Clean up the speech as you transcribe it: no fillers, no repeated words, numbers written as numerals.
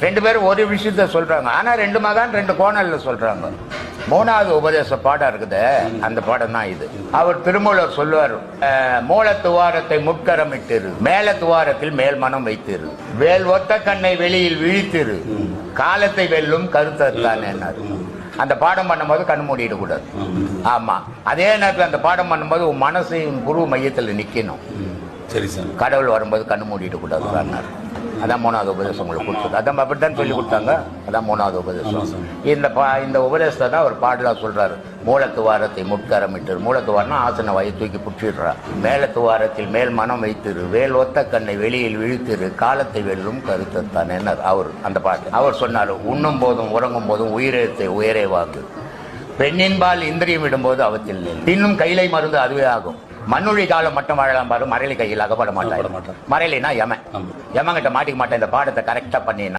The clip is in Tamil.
ரெண்டு பேரும் ஒரு விஷயத்த சொல்றாங்க, ஆனா ரெண்டு மகான் ரெண்டு கோணல்ல சொல்றாங்க. மூணாவது உபதேச பாடம் இருக்குது, அந்த பாடம் தான் இது. அவர் திருமூலர் சொல்லுவார், மூல துவாரத்தை முட்கரமிட்டிரு, மேல துவாரத்தில் மேல் மனம் வைத்திரு, வேல் ஒத்த கண்ணை வெளியில் விழித்திரு, காலத்தை வெல்லும் கருத்தானே. அந்த பாடம் பண்ணும்போது கண் மூடிட கூடாது. ஆமா, அதே நேரத்தில் அந்த பாடம் பண்ணும்போது உன் மனசு குரு மையத்தில் நிக்கணும். சரி சார். கடவுள் வரும்போது கண்ணு மூடிட்டு கூடாது. அதான் மூணாவது உபதேசம் உங்களுக்கு கொடுத்தது. அதான் அப்படித்தான் சொல்லி கொடுத்தாங்க. அதான் மூணாவது உபதேசம். இந்த உபதேசத்தை தான் அவர் பாடலா சொல்றாரு. மூலத்துவாரத்தை முட்கரமிட்டு, மூலத்துவாரம்னா ஆசன வாயை தூக்கி புற்றிடுறா, மேல துவாரத்தில் மேல் மனம் வைத்திரு, வேல் ஒத்த கண்ணை வெளியில் விழித்திரு, காலத்தை வெல்லும் கருத்தான். என்ன அவர் அந்த பாட்டு அவர் சொன்னார், உண்ணும் போதும் உறங்கும் போதும் உயிரெழுத்தை உயரே வாக்கு, பெண்ணின்பால் இந்திரியம் விடும்போது அவத்தில் இன்னும் கையிலை மருந்து அதுவே ஆகும், மண்ணுழி காலம் மட்டும் வாழலாம் பாரு, மறையலை கையில் அகப்பட மாட்டான். மறையலைனா யமன், யமங்கிட்ட மாட்டிக்க மாட்டேன். இந்த பாடத்தை கரெக்டா பண்ணி